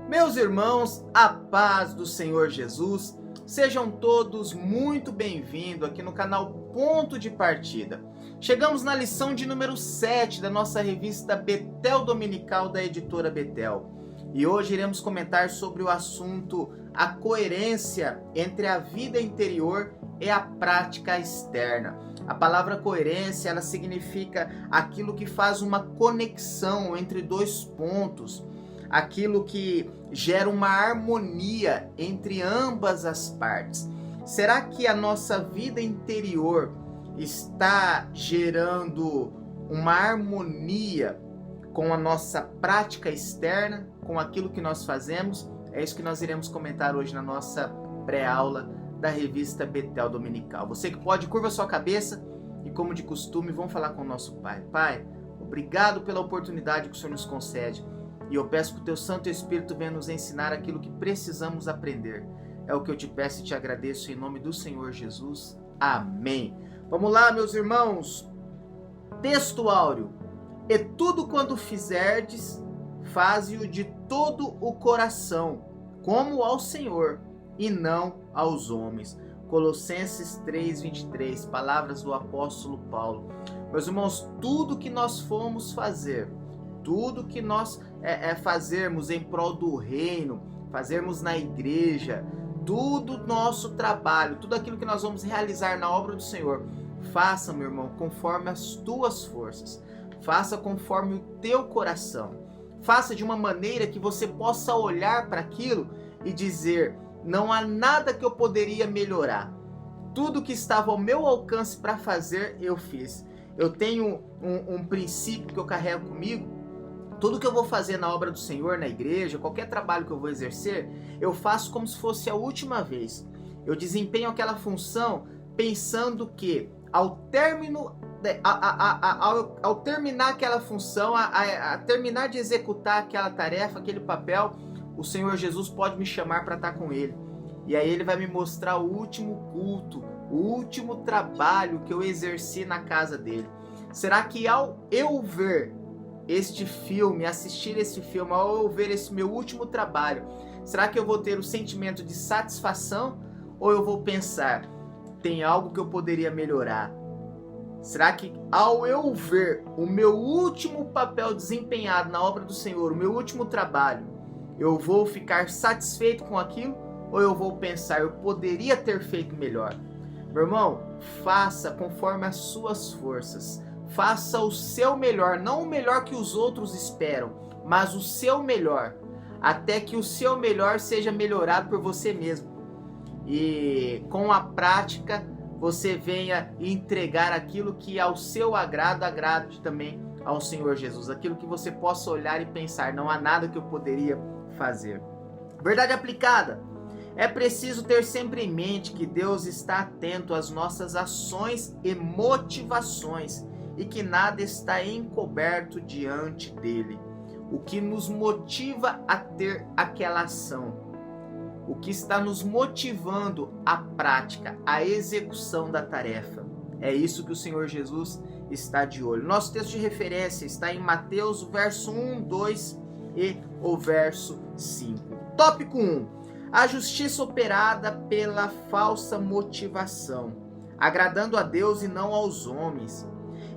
Meus irmãos, a paz do Senhor Jesus, sejam todos muito bem-vindos aqui no canal Ponto de Partida. Chegamos na lição de número 7 da nossa revista Betel Dominical da editora Betel. E hoje iremos comentar sobre o assunto a coerência entre a vida interior e a prática externa. A palavra coerência, ela significa aquilo que faz uma conexão entre dois pontos, aquilo que gera uma harmonia entre ambas as partes. Será que a nossa vida interior está gerando uma harmonia com a nossa prática externa, com aquilo que nós fazemos? É isso que nós iremos comentar hoje na nossa pré-aula da revista Betel Dominical. Você que pode, curva sua cabeça e, como de costume, vamos falar com o nosso Pai. Pai, obrigado pela oportunidade que o Senhor nos concede. E eu peço que o Teu Santo Espírito venha nos ensinar aquilo que precisamos aprender. É o que eu te peço e te agradeço em nome do Senhor Jesus. Amém. Vamos lá, meus irmãos. Texto áureo. E tudo quanto fizerdes, faze-o de todo o coração, como ao Senhor, e não aos homens. Colossenses 3:23, palavras do apóstolo Paulo. Meus irmãos, tudo que nós formos fazer, tudo que nós fazermos em prol do reino, fazermos na igreja, tudo nosso trabalho, tudo aquilo que nós vamos realizar na obra do Senhor, faça, meu irmão, conforme as tuas forças, faça conforme o teu coração, faça de uma maneira que você possa olhar para aquilo e dizer: não há nada que eu poderia melhorar, tudo que estava ao meu alcance para fazer, eu fiz. Eu tenho um princípio que eu carrego comigo. Tudo que eu vou fazer na obra do Senhor, na igreja, qualquer trabalho que eu vou exercer, eu faço como se fosse a última vez. Eu desempenho aquela função pensando que ao terminar aquela função, a terminar de executar aquela tarefa, aquele papel, o Senhor Jesus pode me chamar para estar com Ele. E aí Ele vai me mostrar o último culto, o último trabalho que eu exerci na casa dEle. Será que ao eu ver este filme, assistir esse filme, ao eu ver esse meu último trabalho, será que eu vou ter o sentimento de satisfação ou eu vou pensar, tem algo que eu poderia melhorar? Será que ao eu ver o meu último papel desempenhado na obra do Senhor, o meu último trabalho, eu vou ficar satisfeito com aquilo ou eu vou pensar, eu poderia ter feito melhor? Meu irmão, faça conforme as suas forças. Faça o seu melhor, não o melhor que os outros esperam, mas o seu melhor, até que o seu melhor seja melhorado por você mesmo. E com a prática, você venha entregar aquilo que ao seu agrado, agrade também ao Senhor Jesus. Aquilo que você possa olhar e pensar, não há nada que eu poderia fazer. Verdade aplicada. É preciso ter sempre em mente que Deus está atento às nossas ações e motivações, e que nada está encoberto diante dele. O que nos motiva a ter aquela ação, o que está nos motivando à prática, à execução da tarefa. É isso que o Senhor Jesus está de olho. Nosso texto de referência está em Mateus, o verso 1, 2 e o verso 5. Tópico 1. A justiça operada pela falsa motivação, agradando a Deus e não aos homens.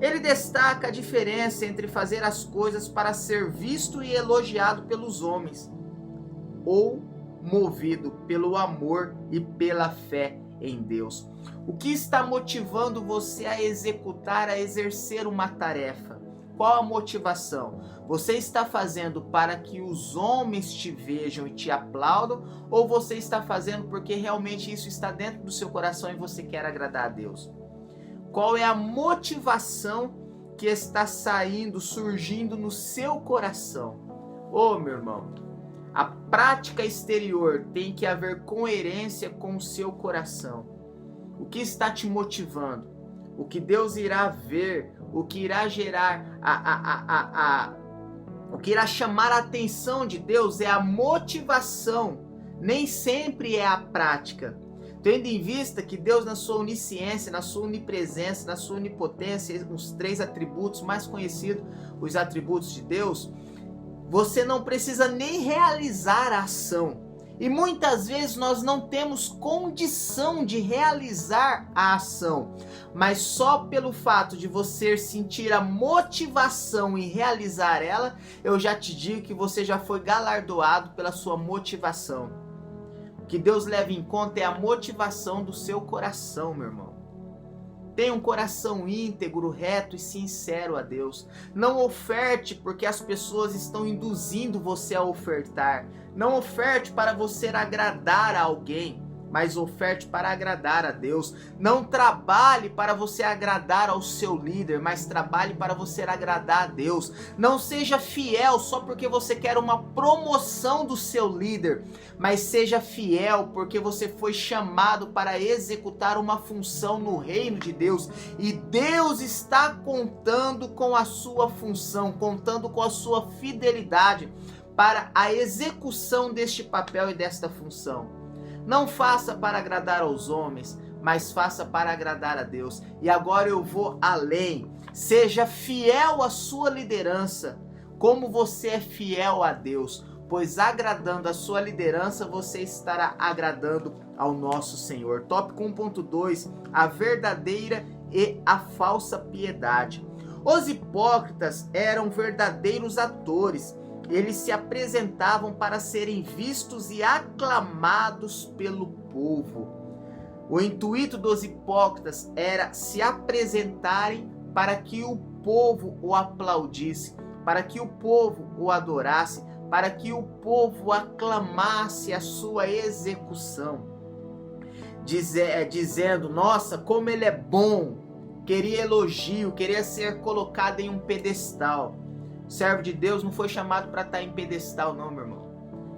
Ele destaca a diferença entre fazer as coisas para ser visto e elogiado pelos homens, ou movido pelo amor e pela fé em Deus. O que está motivando você a executar, a exercer uma tarefa? Qual a motivação? Você está fazendo para que os homens te vejam e te aplaudam, ou você está fazendo porque realmente isso está dentro do seu coração e você quer agradar a Deus? Qual é a motivação que está surgindo no seu coração? Ô, meu irmão, a prática exterior tem que haver coerência com o seu coração. O que está te motivando? O que Deus irá ver, o que irá gerar, o que irá chamar a atenção de Deus é a motivação, nem sempre é a prática. Tendo em vista que Deus, na sua onisciência, na sua onipresença, na sua onipotência, os 3 atributos mais conhecidos, os atributos de Deus, Você não precisa nem realizar a ação. E muitas vezes nós não temos condição de realizar a ação, mas só pelo fato de você sentir a motivação em realizar ela, eu já te digo que você já foi galardoado pela sua motivação. O que Deus leva em conta é a motivação do seu coração, meu irmão. Tenha um coração íntegro, reto e sincero a Deus. Não oferte porque as pessoas estão induzindo você a ofertar. Não oferte para você agradar a alguém, mas oferte para agradar a Deus. Não trabalhe para você agradar ao seu líder, mas trabalhe para você agradar a Deus. Não seja fiel só porque você quer uma promoção do seu líder, mas seja fiel porque você foi chamado para executar uma função no reino de Deus. E Deus está contando com a sua função, contando com a sua fidelidade para a execução deste papel e desta função. Não faça para agradar aos homens, mas faça para agradar a Deus. E agora eu vou além. Seja fiel à sua liderança, como você é fiel a Deus, pois agradando a sua liderança, você estará agradando ao nosso Senhor. Tópico 1.2, a verdadeira e a falsa piedade. Os hipócritas eram verdadeiros atores. Eles se apresentavam para serem vistos e aclamados pelo povo. O intuito dos hipócritas era se apresentarem para que o povo o aplaudisse, para que o povo o adorasse, para que o povo aclamasse a sua execução. Dizendo, nossa, como ele é bom, queria elogio, queria ser colocado em um pedestal. O servo de Deus não foi chamado para estar em pedestal, não, meu irmão.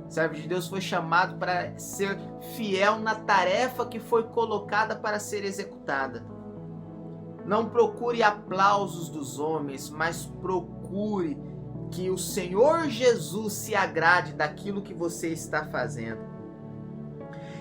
O servo de Deus foi chamado para ser fiel na tarefa que foi colocada para ser executada. Não procure aplausos dos homens, mas procure que o Senhor Jesus se agrade daquilo que você está fazendo.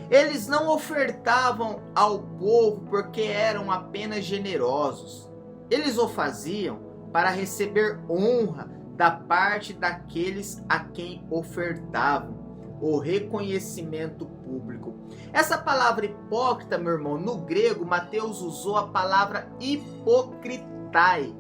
Eles não ofertavam ao povo porque eram apenas generosos. Eles o faziam para receber honra da parte daqueles a quem ofertavam, o reconhecimento público. Essa palavra hipócrita, meu irmão, no grego, Mateus usou a palavra hipocritai.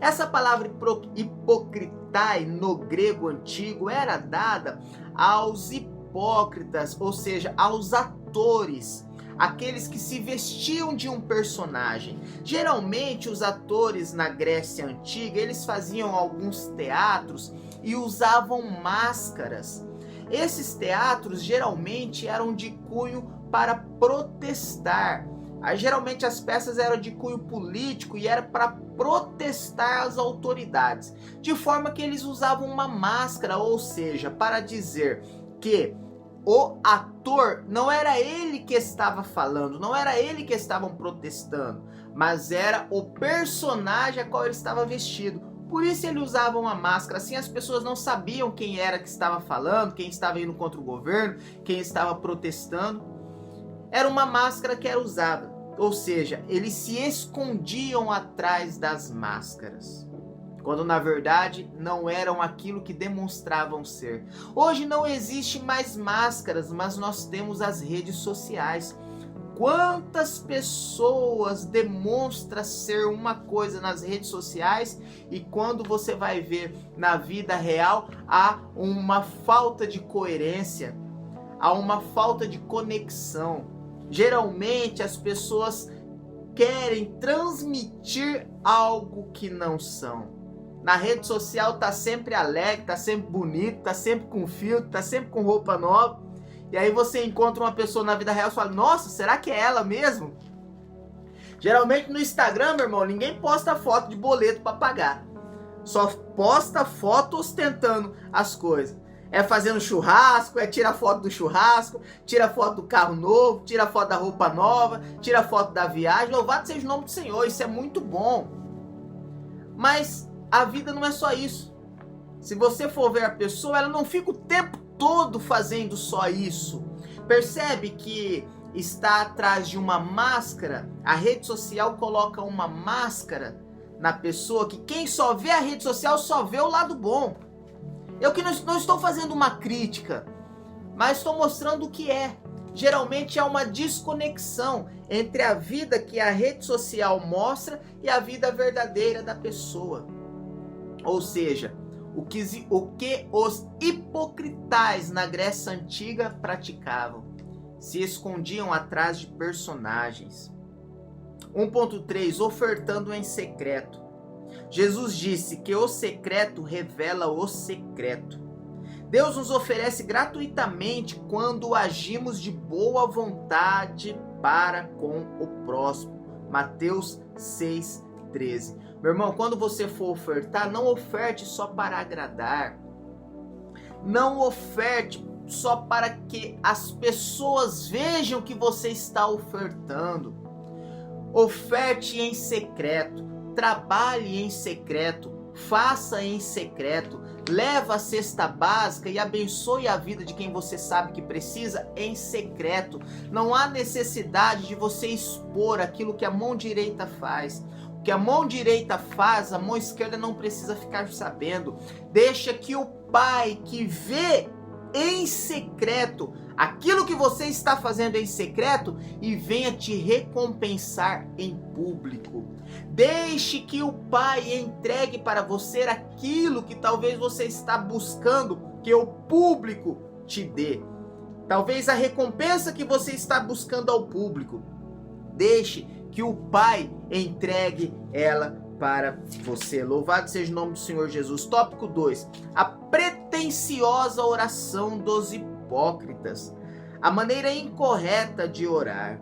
Essa palavra hipocritai no grego antigo era dada aos hipócritas, ou seja, aos atores, aqueles que se vestiam de um personagem. Geralmente os atores na Grécia Antiga, eles faziam alguns teatros e usavam máscaras. Esses teatros geralmente eram de cunho para protestar. Geralmente as peças eram de cunho político e era para protestar as autoridades. De forma que eles usavam uma máscara, ou seja, para dizer que o ator não era ele que estava falando, não era ele que estavam protestando, mas era o personagem a qual ele estava vestido. Por isso ele usava uma máscara, assim as pessoas não sabiam quem era que estava falando, quem estava indo contra o governo, quem estava protestando. Era uma máscara que era usada, ou seja, eles se escondiam atrás das máscaras, quando na verdade não eram aquilo que demonstravam ser. Hoje não existe mais máscaras, mas nós temos as redes sociais. Quantas pessoas demonstram ser uma coisa nas redes sociais e quando você vai ver na vida real há uma falta de coerência, há uma falta de conexão. Geralmente as pessoas querem transmitir algo que não são. Na rede social tá sempre alegre, tá sempre bonito, tá sempre com filtro, tá sempre com roupa nova. E aí você encontra uma pessoa na vida real e fala, nossa, será que é ela mesmo? Geralmente no Instagram, meu irmão, ninguém posta foto de boleto para pagar. Só posta foto ostentando as coisas. É fazendo churrasco, é tirar foto do churrasco, tira foto do carro novo, tira foto da roupa nova, tira foto da viagem. Louvado seja o nome do Senhor, isso é muito bom. Mas a vida não é só isso. Se você for ver a pessoa, ela não fica o tempo todo fazendo só isso. Percebe que está atrás de uma máscara? A rede social coloca uma máscara na pessoa que quem só vê a rede social só vê o lado bom. Eu que não estou fazendo uma crítica, mas estou mostrando o que é. Geralmente há uma desconexão entre a vida que a rede social mostra e a vida verdadeira da pessoa. Ou seja, o que os hipocritais na Grécia Antiga praticavam. Se escondiam atrás de personagens. 1.3 Ofertando em secreto. Jesus disse que o secreto revela o secreto. Deus nos oferece gratuitamente quando agimos de boa vontade para com o próximo. Mateus 6,13. Meu irmão, quando você for ofertar, não oferte só para agradar. Não oferte só para que as pessoas vejam que você está ofertando. Oferte em secreto. Trabalhe em secreto. Faça em secreto. Leva a cesta básica e abençoe a vida de quem você sabe que precisa em secreto. Não há necessidade de você expor aquilo que a mão direita faz. O que a mão direita faz, a mão esquerda não precisa ficar sabendo. Deixa que o Pai que vê em secreto aquilo que você está fazendo em secreto e venha te recompensar em público. Deixe que o Pai entregue para você aquilo que talvez você está buscando que o público te dê. Talvez a recompensa que você está buscando ao público. Deixe que o Pai entregue ela para você. Louvado seja o nome do Senhor Jesus. Tópico 2. A pretensiosa oração dos hipócritas. A maneira incorreta de orar.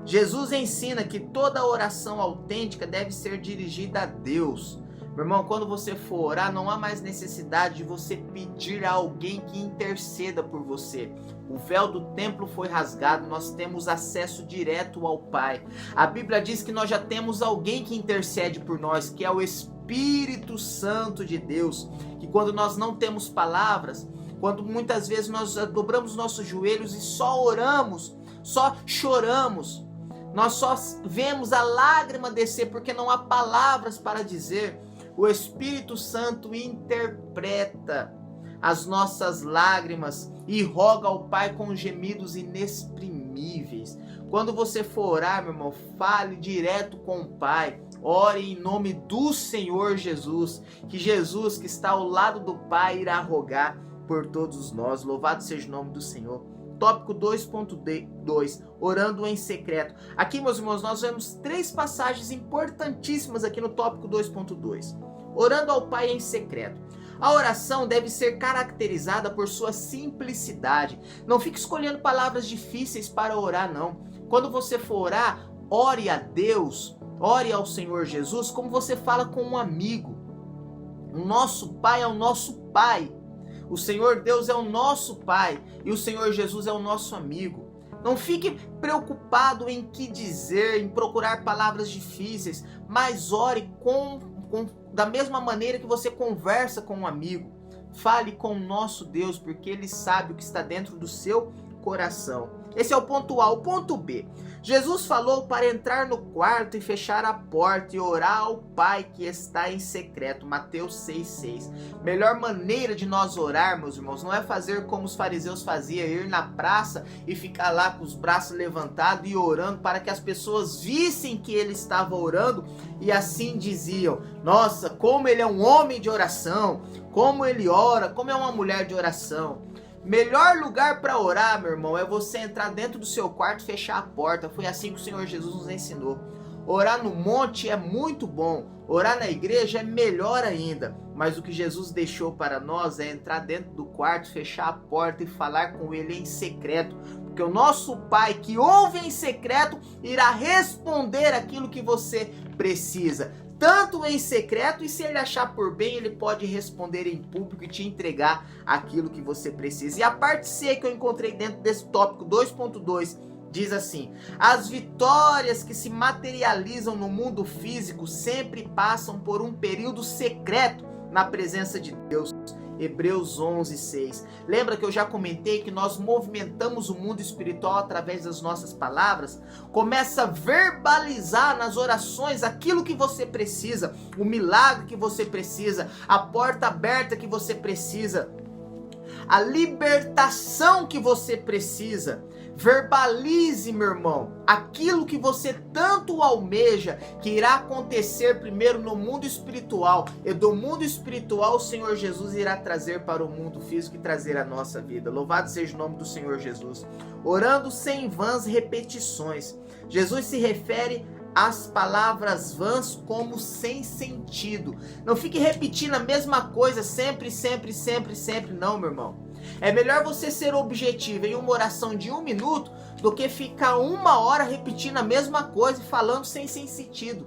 Jesus ensina que toda oração autêntica deve ser dirigida a Deus. Meu irmão, quando você for orar, não há mais necessidade de você pedir a alguém que interceda por você. O véu do templo foi rasgado, nós temos acesso direto ao Pai. A Bíblia diz que nós já temos alguém que intercede por nós, que é o Espírito Santo de Deus. Que quando nós não temos palavras, quando muitas vezes nós dobramos nossos joelhos e só oramos, só choramos, nós só vemos a lágrima descer porque não há palavras para dizer. O Espírito Santo interpreta as nossas lágrimas e roga ao Pai com gemidos inexprimíveis. Quando você for orar, meu irmão, fale direto com o Pai. Ore em nome do Senhor Jesus, que Jesus que está ao lado do Pai irá rogar por todos nós. Louvado seja o nome do Senhor. Tópico 2.2, orando em secreto. Aqui, meus irmãos, nós vemos 3 passagens importantíssimas aqui no tópico 2.2. Orando ao Pai em secreto. A oração deve ser caracterizada por sua simplicidade. Não fique escolhendo palavras difíceis para orar, não. Quando você for orar, ore a Deus, ore ao Senhor Jesus como você fala com um amigo. O nosso Pai é o nosso Pai. O Senhor Deus é o nosso Pai e o Senhor Jesus é o nosso amigo. Não fique preocupado em que dizer, em procurar palavras difíceis, mas ore da mesma maneira que você conversa com um amigo. Fale com o nosso Deus, porque Ele sabe o que está dentro do seu coração. Esse é o ponto A. O ponto B. Jesus falou para entrar no quarto e fechar a porta e orar ao Pai que está em secreto. Mateus 6,6. Melhor maneira de nós orar, meus irmãos, não é fazer como os fariseus faziam, ir na praça e ficar lá com os braços levantados e orando para que as pessoas vissem que ele estava orando e assim diziam: nossa, como ele é um homem de oração, como ele ora, como é uma mulher de oração. Melhor lugar para orar, meu irmão, é você entrar dentro do seu quarto e fechar a porta. Foi assim que o Senhor Jesus nos ensinou. Orar no monte é muito bom, orar na igreja é melhor ainda. Mas o que Jesus deixou para nós é entrar dentro do quarto, fechar a porta e falar com Ele em secreto. Porque o nosso Pai que ouve em secreto irá responder aquilo que você precisa. Tanto em secreto, e se ele achar por bem, ele pode responder em público e te entregar aquilo que você precisa. E a parte C que eu encontrei dentro desse tópico 2.2 diz assim: as vitórias que se materializam no mundo físico sempre passam por um período secreto na presença de Deus. Hebreus 11:6. Lembra que eu já comentei que nós movimentamos o mundo espiritual através das nossas palavras? Começa a verbalizar nas orações aquilo que você precisa, o milagre que você precisa, a porta aberta que você precisa, a libertação que você precisa. Verbalize, meu irmão, aquilo que você tanto almeja, que irá acontecer primeiro no mundo espiritual, e do mundo espiritual o Senhor Jesus irá trazer para o mundo físico e trazer a nossa vida. Louvado seja o nome do Senhor Jesus. Orando sem vãs repetições. Jesus se refere às palavras vãs como sem sentido. Não fique repetindo a mesma coisa sempre, não, meu irmão. É melhor você ser objetivo em uma oração de 1 minuto do que ficar 1 hora repetindo a mesma coisa e falando sem sentido.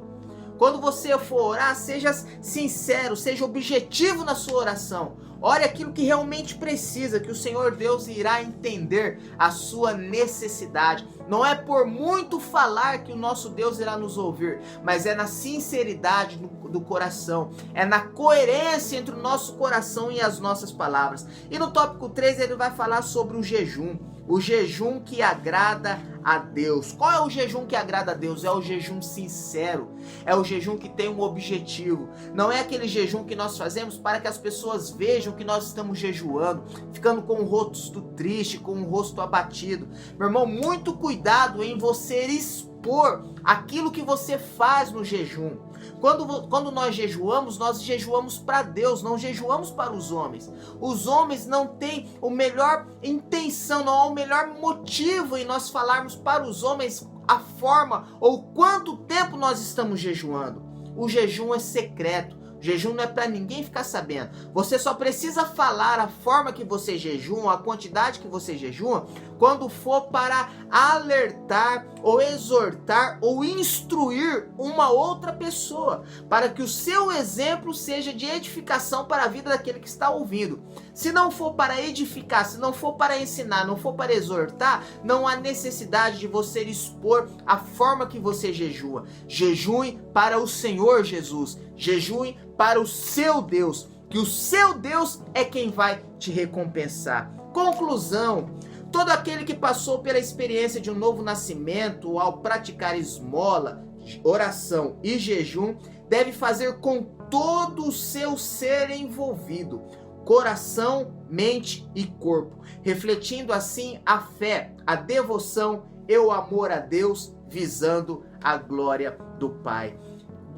Quando você for orar, seja sincero, seja objetivo na sua oração. Ore aquilo que realmente precisa, que o Senhor Deus irá entender a sua necessidade. Não é por muito falar que o nosso Deus irá nos ouvir, mas é na sinceridade do coração, é na coerência entre o nosso coração e as nossas palavras. E no tópico 3 ele vai falar sobre o jejum que agrada a Deus. Qual é o jejum que agrada a Deus? É o jejum sincero, é o jejum que tem um objetivo. Não é aquele jejum que nós fazemos para que as pessoas vejam que nós estamos jejuando, ficando com o rosto triste, com o rosto abatido. Meu irmão, muito cuidado em você expor aquilo que você faz no jejum. Quando nós jejuamos para Deus, não jejuamos para os homens. Os homens não têm a melhor intenção, não há o melhor motivo em nós falarmos para os homens a forma ou quanto tempo nós estamos jejuando. O jejum é secreto. O jejum não é para ninguém ficar sabendo. Você só precisa falar a forma que você jejua, a quantidade que você jejua, quando for para alertar ou exortar ou instruir uma outra pessoa, para que o seu exemplo seja de edificação para a vida daquele que está ouvindo. Se não for para edificar, se não for para ensinar, não for para exortar, não há necessidade de você expor a forma que você jejua. Jejue para o Senhor Jesus. Jejue para o seu Deus, que o seu Deus é quem vai te recompensar. Conclusão: todo aquele que passou pela experiência de um novo nascimento ao praticar esmola, oração e jejum, deve fazer com todo o seu ser envolvido, coração, mente e corpo, refletindo assim a fé, a devoção e o amor a Deus, visando a glória do Pai.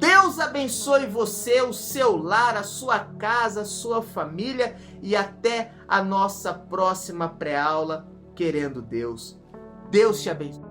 Deus abençoe você, o seu lar, a sua casa, a sua família e até a nossa próxima pré-aula, querendo Deus. Deus te abençoe.